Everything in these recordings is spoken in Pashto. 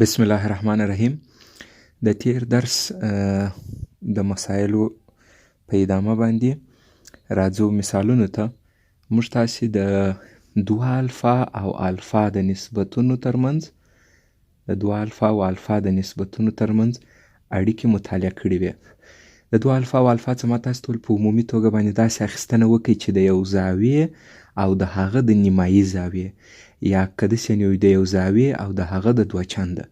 بسم الله الرحمن الرحیم. د تیر درس د مسایلو په ادامه باندې راځو مثالونو ته. موږ تاسې د دوه الفا او الفا د نسبتونو ترمنځ اړیکې مطالعه کړې وې. د دوه الفا او الفا څخه ما تاسو ټول په عمومي توګه باندې داسې اخیستنه وکړئ چې د یو زاویې او د هغه د نیمایي زاویې، یا که داسې د یو زاویې او د هغه د دوه چنده.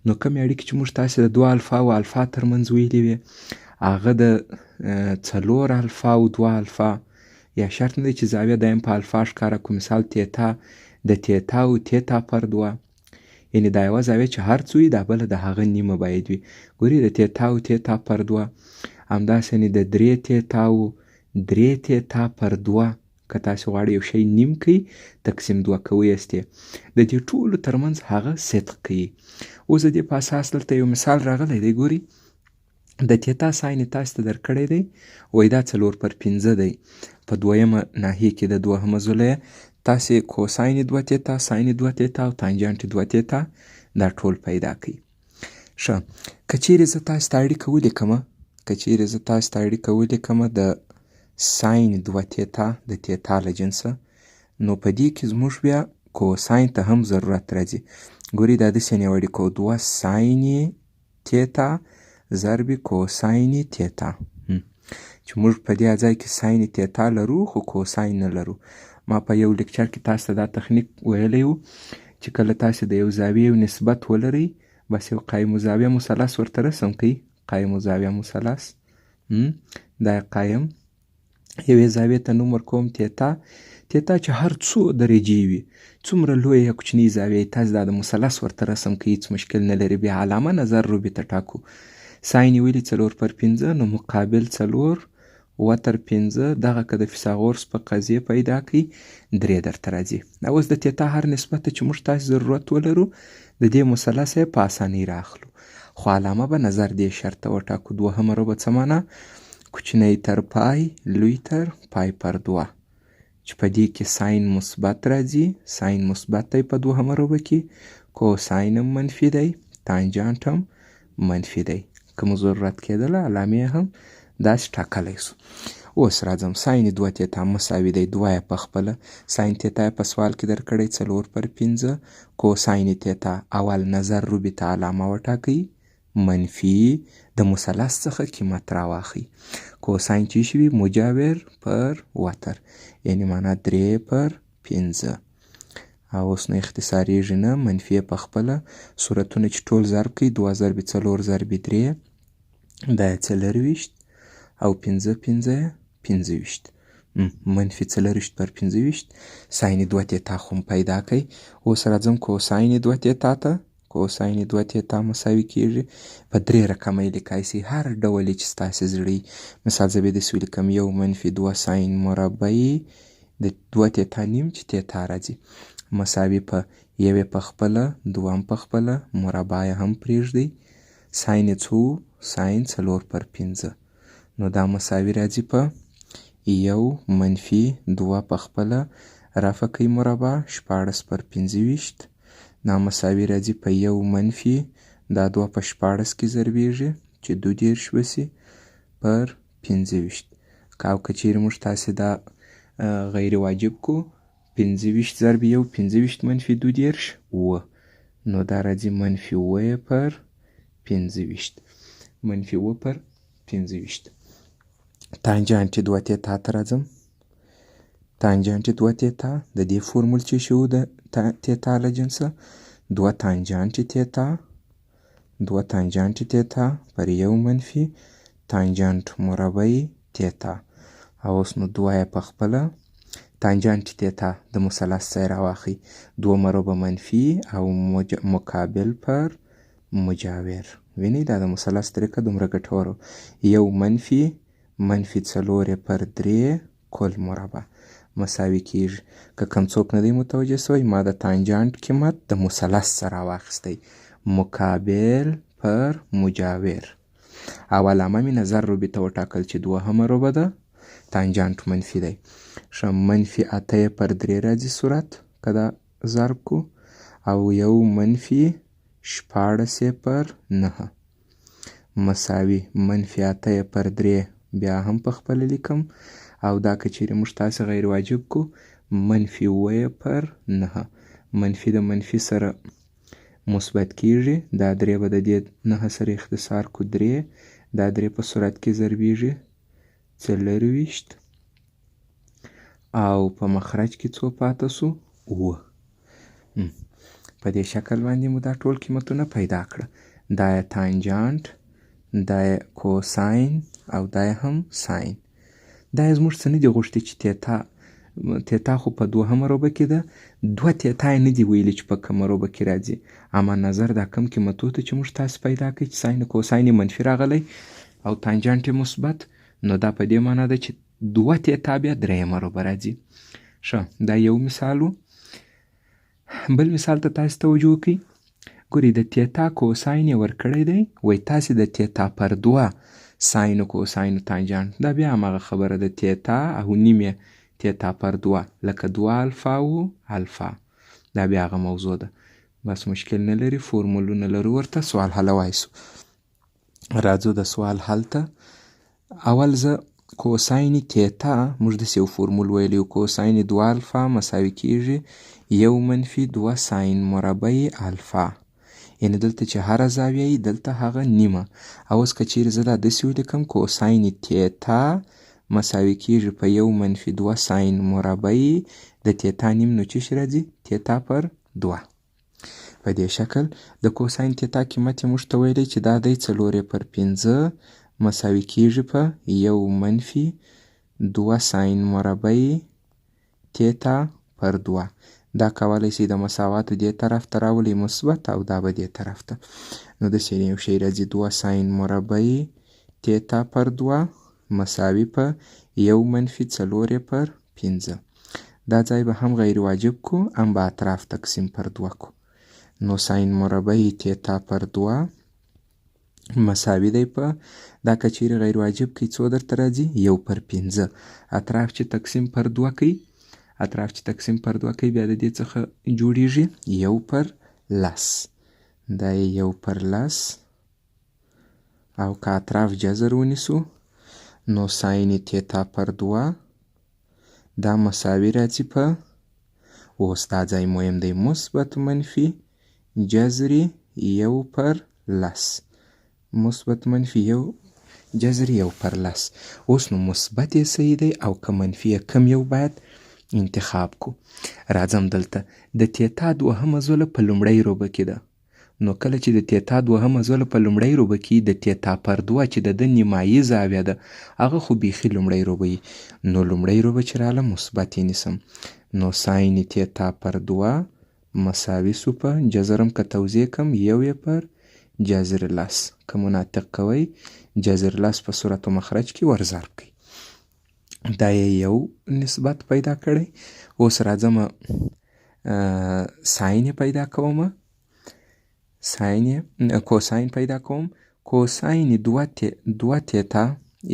نو کومې اړیکې چې موږ تاسې د دوه الفا او الفا ترمنځ ویلې وې، هغه د څلور الفا او دوه الفا، یا شرط نه دی چې زاویه دایم په الفا ښکاره کړو. مثال تیتا، د تیتا او تیتا پر دوه، یعنې دا یوه زاویه چې هر څه وي دا بله د هغه نیمه باید وي. ګورئ د تیتا او تیتا پر دوه، همداسې د درې تیتا او درې تیتا پر دوه، که تاسې غواړئ یو شی نیم کړئ تقسیم دوه کوئ یستې، د دې ټولو ترمنځ هغه صدق کوي. اوس د دې په اساس دلته یو مثال راغلی دی. ګورئ د تیتا ساین تاسې ته درکړی دی، وایي دا 4/5 دی. په دویمه ناحیه کې د دوهمه ځله تاسې کوساین دوه تیتا، ساین دوه تیتا او تانجانټ دوه تیتا دا ټول پیدا کړئ. ښه، که چیرې زه تاسې ته اړیکه ولیکمه د ساین دوه تیتا د تیتا له جنسه، نو په دې کې زموږ بیا کوساین ته هم ضرورت راځي. ګورئ دا داسې یو اړیکه وه، دوه ساین تیتا ضرب کوساین تیتا، چې موږ په دې ځای کې ساین تیتا لرو خو کوساین نه لرو. ما په یو لیکچر کې تاسو ته دا تخنیک ویلی و چې کله تاسې د یو زاویې نسبت ولرئ، بس یو قایم الزاویه مثلث ورته رسم کړئ. قایم الزاویه مثلث، دا قایم یوې زاویې ته نوم ورکوم تیتا. تیتا چې هر څو درجې وي، څومره لویه یا کوچنۍ زاویه تاسې دا د مثلث ورته رسم کړئ، هېڅ مشکل نه لري. بیا علامه نظر رو به ټاکو. ساین یې ویلي 4/5، نو مقابل 4 دغه که د فیثاغورس په قضیې پیدا کړئ 3 درته راځي. اوس د تیتا هر نسبت ته چې موږ تاسې ضرورت ولرو د دې مثلث یې په اسانۍ راخلو، خو علامه به نظر دې شرط ته وټاکو. دوهمه روبه څه معنا؟ کوچنی تر پای لوی تر پای پر دوه، چې په دې کې ساین مثبت راځي، ساین مثبت دی په دوهمه روبه کې، کوساین هم منفي دی، تانجانټ هم منفي دی. که مو ضرورت کېدله علامې هم داسې ټاکلی سو. اوس راځم، ساین دوه تیتا مساوي دی، دوه یې په خپله، ساین تیتا یې په سوال کې درکړی 4/5، کوساین تیتا اول نظر روبې ته علامه وټاکئ، منفي د مثلث څخه قیمت راواخئ. کوساین چې شوي مجاور پر وتر، یعنې معنا 3/5. اوس نو اختصاریږي نه، منفي په خپله صورتونه چې ټول ضرب کړئ، 2 ضرب 4 ضرب 3 دا یې 24 او 5 25، منفي 24/25. ساین دوه تیتا خو پیدا کړئ. اوس راځم کوساین دوه تیتا ته. کوساین دوه تیتا مساوي کېږي په 3 رقمه یې لیکای شئ، هر ډول یې چې ستاسې زړه وي. مثال زه به یې داسې ولیکم، 1-2 ساین مربع د دوه تیتا نیم چې تیتا راځي مساوي په یوې په خپله، دوهم په خپله، مربع یې هم پرېږدئ. ساین یې څو؟ ساین 4/5، نو دا مساوي راځي په 1-2 په خپله رفع کړئ مربع 16/25، دا مساوي راځي په 1- دا 2 په 16 کې ضربېږي چې 22 وسي پر 25. او که چیرې موږ تاسې دا غیر واجب کو، 25 ضرب 1 25 منفي 22 اوه، نو دا راځي -1/25. -1/25. تانجانټ دوه تیتا ته راځم. تانجانټ دوه تیتا د دې فورمول چې شو د تیتا له جنسه، 2 تانجانټ تیتا پر 1- تانجانټ مربع تیتا. اوس نو 2 یې په خپله، تانجانټ تیتا د مثلث ځای راواخئ، 2 مربع منفي او مقابل پر مجاور. وینئ دا د مثلث طریقه دومره ګټوره. 1- -4 پر 3 کل مربع مساوي کېږي. که کوم څوک نه دی متوجه سوی، ما د تانجانټ قیمت د مثلث سره واخیستی، مقابل پر مجاور، او علامه مې نظر روبې ته وټاکل چې دوهمه روبه ده، تانجانټ منفي دی. ښه، -8 پر 3 راځي صورت که دا ضرب کو، او 1- 14/9 مساوي منفي 8/3 بیا هم په خپله لیکم او دا که چیرې موږ تاسې غیر واجب کو منفي 7/9 منفي د منفي سره مثبت کیږي دا 3 به د دې 9 سره اختصار کو 3 دا 3 په صورت کې ضربیږي 24 او په مخرج کې څو پاته سو 7 په دې شکل باندې مو دا ټول قیمتونه پیدا کړه دا یې تانجانت دا یې کوساین او دا یې هم ساین دا یې زموږ څه نه دي غوښتي چې تیتا خو په 2 روبه کې ده 2 تیتا یې نه دي ویلي چې په کومه روبه کې راځي اما نظر دا کم قیمتو ته چې موږ تاسې پیدا کړئ چې ساین کوساین یې منفي راغلی او تانجانت یې مثبت نو دا په دې معنا ده چې 2 تیتا بیا 3 روبه راځي ښه دا یو مثال و بل مثال ته تاسې توجه وکړئ ګورئ د تیتا کوساین یې ورکړی دی وایي تاسې د تیتا پر 2 ساین کوساین تانجانت دا بیا هماغه خبره ده تیتا او نیم یې تیتا پر 2 لکه 2 الفا و الفا دا بیا هغه موضوع ده بس مشکل نه لري فورمولونه لرو ورته سوال حل وایسو راځو د سوال حل ته اول زه کوساین تیتا موږ داسې یو فورمول ویلی کوساین 2 الفا مساوي کیږي 1-2 ساین مربع الفا یعنې دلته چې هره زاویه یي دلته هغه نیمه او اوس که چیرې زه دا داسې ولیکم کوساین تیتا مساوي کیږي په 1-2 ساین مربع د تیتا نیم نو څه شي راځي تیتا پر 2 په دې شکل د کوساین تیتا قیمت یې موږ ته ویلی چې دا دی 4/5 مساوي کیږي په 1-2 ساین مربع تیتا پر 2 دا کولی شي د مساواتو دې طرف ته راولي مثبت او دا به دې طرف ته نو داسې یو شی راځي 2 ساین مربع تیتا پر 2 مساوي په 1-4/5 دا ځای به هم غیر واجب کو هم به اطراف تقسیم پر 2 کو نو ساین مربع تیتا پر 2 مساوي دی په دا که چیرې غیر واجب کوي څو درته راځي 1/5 اطراف چې تقسیم پر 2 کوي اطراف چې تقسیم پر 2 کوي بیا د دې څخه جوړیږي 1/10 دا یې 1/10 او که اطراف جذر ونیسو نو ساین تیتا پر 2 دا مساوي راځي په اوس دا ځای مهم دی مثبت منفي جذري 1/10 مثبت منفي جذري 1/10 اوس نو مثبت یې صحیح دی او که منفي یې کم یو باید انتخاب کو راځم دلته د تیتا 2 زوله په لومړۍ روبه کې ده نو کله چې د تیتا 2 زوله په لومړۍ روبه کې د تیتا پر 2 چې د نیمایي زاویه ده هغه خو بیخي لومړۍ روبه وي نو لومړۍ روبه چې راله مثبت یې نیسم نو ساین تیتا پر 2 مساوي سو په جذرم که توضیح کم 1/10 که مناطق کوئ جذر 10 په صورت و مخرج کې ورضرب کوي دا یو نسبت پیدا کړی اوس راځم ساین پیدا کوم کوساین پیدا کوم کوساین 2 تیتا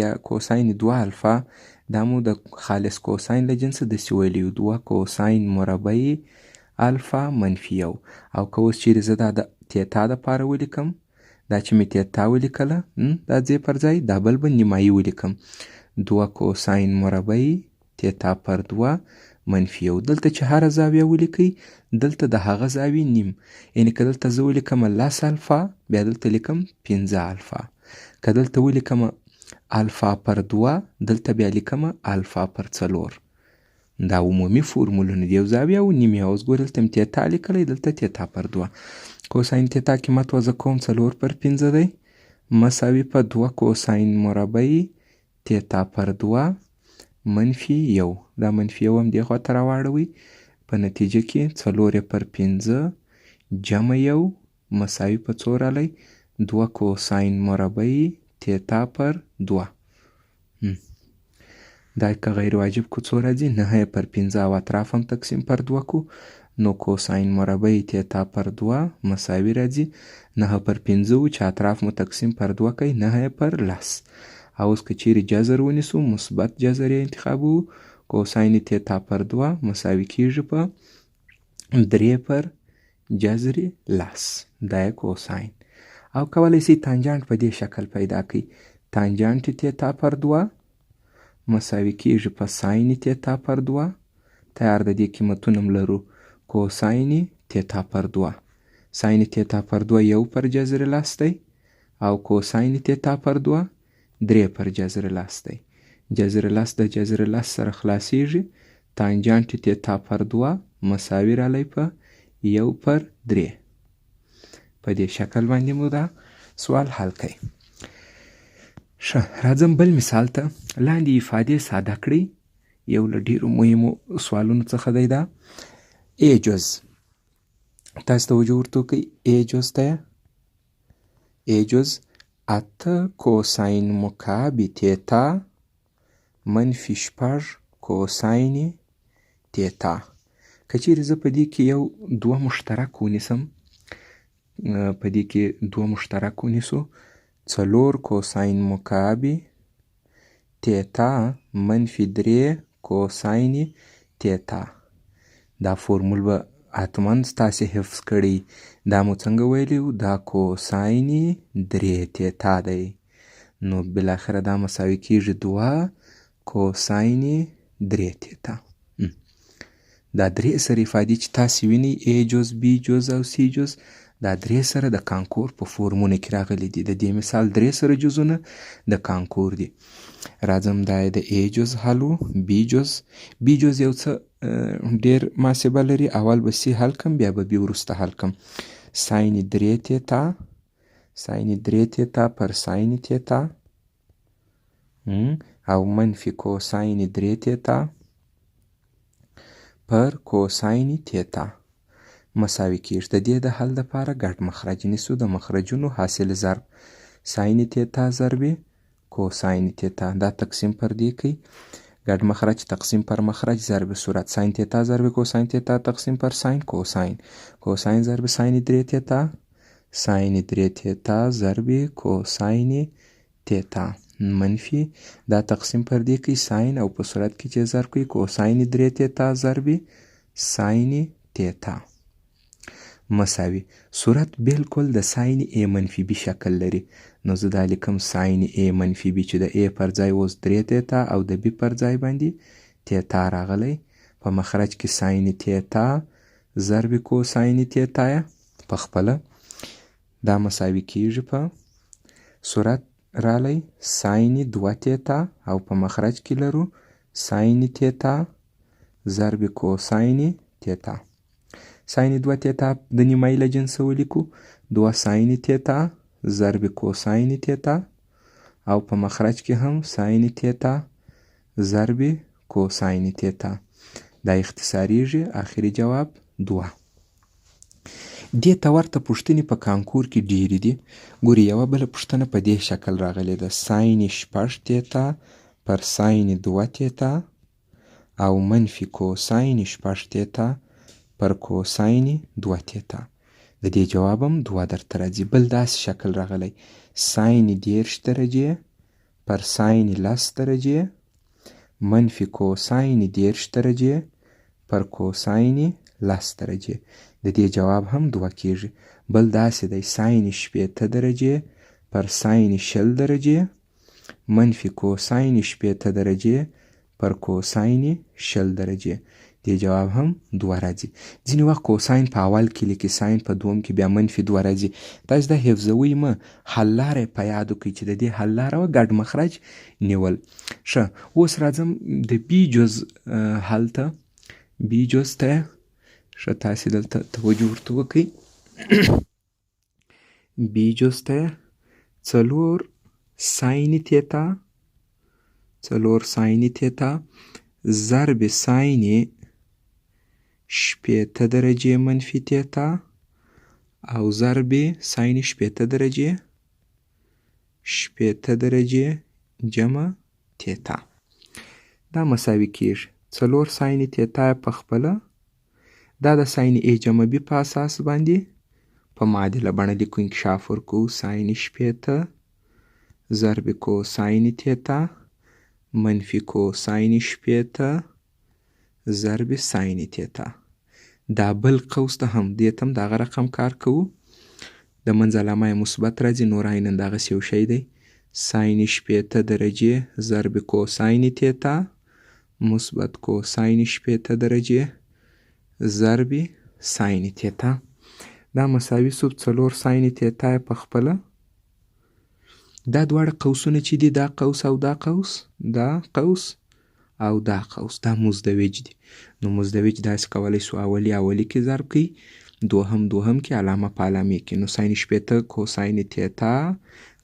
یا کوساین 2 الفا دا مو د خالص کوساین له جنسه داسې ویلي 2 کوساین مربع الفا منفي 1 او که اوس چیرې زه دا د تیتا دپاره ولیکم دا چې مې تیتا ولیکله دا ځای پر ځای دا بل به نیمایي ولیکم 2 کوساین مربع تیتا پر 2 منفي 1 دلته چې هره زاویه ولیکئ دلته د هغه زاویې نیم یعنې که دلته زه ولیکم 10 الفا بیا دلته لیکم 15 الفا که دلته ولیکم الفا پر 2 دلته بیا لیکم الفا پر 4 دا عمومي فورمولونه دي یو زاویه او نیمه اوس ګورئ دلته مې تیتا لیکلی دلته تیتا پر 2 کوساین تیتا قیمت وضع کوم 4/5 دی مساوي په 2 کوساین مربع تیتا پر 2 منفي 1 دا منفي 1 هم دې خوا ته راواړوئ په نتیجه کې 4/5 جمع 1 مساوي په څو رالی 2 کوساین مربع تیتا پر 2 دا که غیر واجب کو څو راځي 9/5 او اطراف هم تقسیم پر 2 کو نو کوساین مربع تیتا پر 2 مساوي راځي 9/5 چې اطراف مو تقسیم پر 2 کوي 9/10 او اوس که چیرې جذر ونیسو مثبت جذر یې انتخابو کوساین تیتا پر 2 مساوي کیږي په 3/10 جذر لس، دا یې کوساین. او کولی شئ تانجانت په دې شکل پیدا کړئ. تانجانت تیتا پر 2 مساوي کیږي په ساین تیتا پر 2. تیار د دې قیمتونه هم لرو. کوساین تیتا پر 2. ساین تیتا پر 2 1 پر جذر لس دی او کوساین تیتا پر 2 3 پر جذر لس دی. جذر لس د جذر لس سره خلاصیږي. تانجانت تیتا پر 2 مساوي رالی په 1 پر 3. په دې شکل باندې مو دا سوال حل کړئ. ښه، راځم بل مثال ته. لاندې افادې ساده کړئ. یو له ډېرو مهمو سوالونو څخه دی دا. ا جز، تاسو توجه ورته وکړئ. ا جز ته ا جز 8 کوساین مکعب تیتا منفي 6 کوساین تیتا. که چیرې زه په دې کې یو 2 مشترک ونیسم، په دې کې 2 مشترک ونیسو، 4 کوساین مکعب تیتا منفي 3 کوساین تیتا. دا فورمول به حتما تاسې حفظ کړئ. دا مو څنګه ویلی و؟ دا کوساین 3 تیتا دی. نو بالاخره دا مساوي کیږي 2 کوساین 3 تیتا. دا 3 سره افادې چې تاسې وینئ، ا جز، بي جز او سی جز، دا 3 سره د کانکور په فورمونه کې راغلي دي. د دې مثال 3 سره جزونه د کانکور دي. راځم دا د ا جز حل و. بي جز، بي جز یو څه ډېر محاسبه لري. اول به سی حل کم، بیا به بي وروسته حل کم. ساین 3 تیتا، ساین 3 تیتا پر ساین تیتا او منفي کوساین 3 تیتا پر کوساین تیتا مساوي کیږي. د دې د حل لپاره ګډ مخرج نیسو. د مخرجونو حاصل ضرب ساین تیتا ضرب کوساین تیتا. دا تقسیم پر دې کوي. ګډ مخرج تقسیم پر مخرج ضرب صورت ساین تیتا ضرب کوساین تیتا تقسیم پر ساین کوساین. کوساین ضرب ساین 3 تیتا، ساین 3 تیتا ضرب کوساین تیتا منفي دا تقسیم پر دې کوي ساین او په صورت کې چې ضرب کوي کوساین 3 تیتا ضرب ساین تیتا مساوي. صورت بالکل د ساین ا منفي بي شکل لري. نو زه دا لیکم ساین ا منفي بي چې د ا پر ځای اوس 3 تیتا او د بي پر ځای باندې تیتا راغلی. په مخرج کې ساین تیتا ضرب کوساین تیتا په خپله دا مساوي کیږي په صورت رالی ساین 2 تیتا او په مخرج کې لرو ساین تیتا ضرب کوساین تیتا. ساین 2 تیتا د نیمایي له جنسه ولیکو. 2 ساین تیتا ضرب کوساین تیتا او په مخرج کې هم ساین تیتا ضرب کوساین تیتا. دا اختصاریږي. آخري جواب 2. دې ته ورته پوښتنې په کانکور کې ډېرې دي. ګورې یوه بله پوښتنه په دې شکل راغلې ده. ساین 6 تیتا پر ساین 2 تیتا او منفي کوساین 6 تیتا پر کوساین 2 تیتا. د دې جواب هم 2 درته راځي. بل داسې شکل راغلی. ساین 10 درجې پر ساین 10 درجې منفي کوساین 10 درجې پر کوساین 10 درجې. د دې جواب هم 2 کیږي. بل داسې دی. ساین 18 درجې پر ساین 20 درجې منفي کوساین 18 درجې پر کوساین 20 درجې. دې جواب هم 2 راځي. ځینې وخت کوساین په اول کې لیکي، ساین په دوم کې، بیا منفي 2 راځي. تاسو دا حفظوئ مه، حل لاره یې په یاد وکړئ چې د دې حل لاره وه ګډ مخرج نیول. ښه، اوس راځم د بي جز حل ته. بي جز ته ښه تاسې دلته توجه ورته وکړئ. بي جز ته 4 ساین تیتا، 4 ساین تیتا ضرب ساین 18 درجې منفي تیتا او ضرب ساین 18 درجې 18 درجې جمع تیتا. دا مساوي کیږي 4 ساین تیتا په خپله دا د ساین ا جمع بي په اساس باندې په معادله بڼه لیکو. انکشاف ورکوو. ساین 18 ضرب کوساین تیتا منفي کوساین 18 ضرب ساین تیتا. دا بل قوس ته هم دې ته هم دغه رقم کار کوو. د منځ علامه یې مثبت راځي، نور عیناً دغسې یو شی دی. ساین 80 درجې ضرب کوساین تیتا مثبت کوساین 80 درجې ضرب ساین تیتا. دا مساوي سو 4 ساین تیتا په خپله. دا دواړه قوسونه چې دي، دا قوس او دا قوس، دا قوس او دا قوس، دا مزدوج دي. نو مزدوج داسې کولی سو اولی کې ضرب کړي، دوهم کې، علامه په علامې کې. نو ساین 80 کوساین تیتا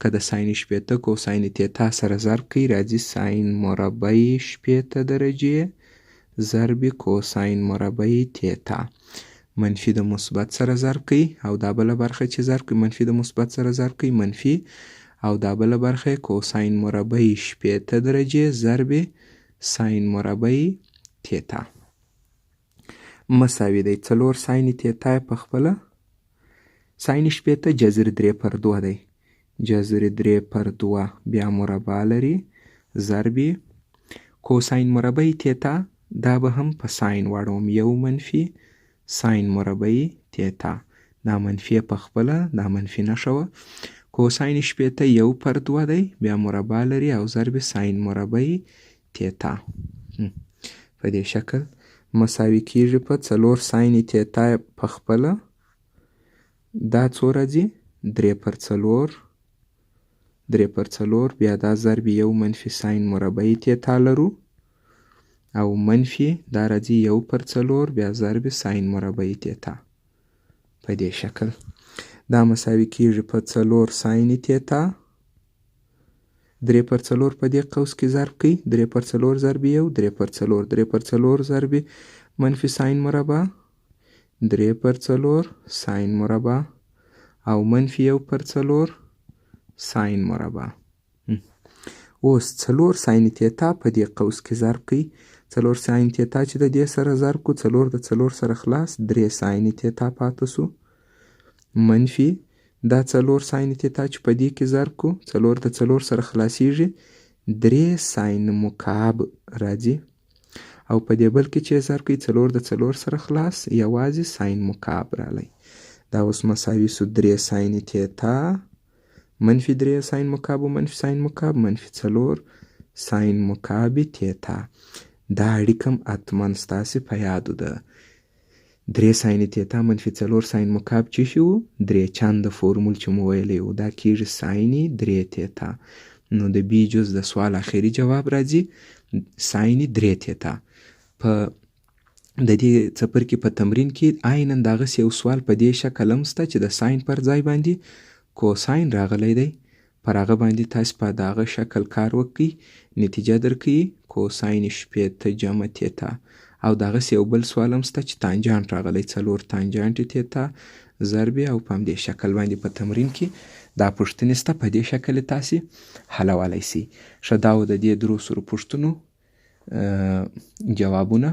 که د ساین 80 کوساین تیتا سره ضرب کړي، راځي ساین مربع 80 درجې ضرب کوساین مربع تیتا. منفي د مثبت سره ضرب کړي او دا بله برخه چې ضرب کړي منفي د مثبت سره ضرب کړي منفي، او دا بله برخه کوساین مربع 80 درجې ضرب ساین مربع تیتا مساوي دی 4 ساین تیتا په خپله. ساین 80 جذر 3/2 دی، جذر 3/2 بیا مربع لري ضرب کوساین مربع تیتا. دا به هم په ساین واړوم، یو منفي ساین مربع تیتا، دا منفي په خپله، دا منفي نښه وه. کوساین 80 1/2 دی، بیا مربع لري او ضرب ساین مربع تیتا. په دې شکل مساوي کیږي په 4 ساین تیتا په خپله. دا څو راځي 3/4 بیا دا ضرب یو منفي ساین مربع تیتا لرو، او منفي دا راځي 1/4 بیا ضرب ساین مربع تیتا. په دې شکل دا مساوي کیږي په 4 ساین تیتا. 3/4 په دې قوس کې ضرب کړئ، 3/4 ضرب 1 3/4 3/4 ضرب منفي ساین مربع 3/4 ساین مربع او منفي 1/4 ساین مربع. اوس 4 ساین تیتا په دې قوس کې ضرب کړئ. 4 ساین تیتا چې د دې سره ضرب کړو، 4 د 4 سره خلاص 3 ساین تیتا پاتې سو منفي دا 4 ساین تیتا چې په دې کې ضرب کړو، 4 د 4 سره خلاصیږي 3 ساین مکعب راځي، او په دې بل کې چې ضرب کړئ 4 د 4 سره خلاص یوازې ساین مکعب رالی. دا اوس مساوي سو 3 ساین تیتا منفي 3 ساین مکعب و منفي ساین مکعب منفي 4 ساین مکعب تیتا. دا اړیکه هم حتما ستاسې په یادو ده. 3 ساین تیتا منفي 4 ساین مکعب چې شي و 3 چنده فورمول چې مو ویلی و، دا کیږي ساین 3 تیتا. نو د بي جز د سوال اخري جواب راځي ساین 3 تیتا. په د دې څپرکي په تمرین کې عیناً دغسې یو سوال په دې شکل هم شته چې د ساین پر ځای باندې کوساین راغلی دی. پر هغه باندې تاسې په دغه شکل کار وکړئ، نتیجه درکوي کوساین 80 جمع تیتا. او دغسې یو بل سوال هم شته چې تانجانت راغلی 4 تانجانت تیتا ضرب، او په همدې شکل باندې په تمرین کې دا پوښتنې شته، په دې شکل تاسې حلولی سئ. ښه دا و د دې 3 پوښتنو جوابونه.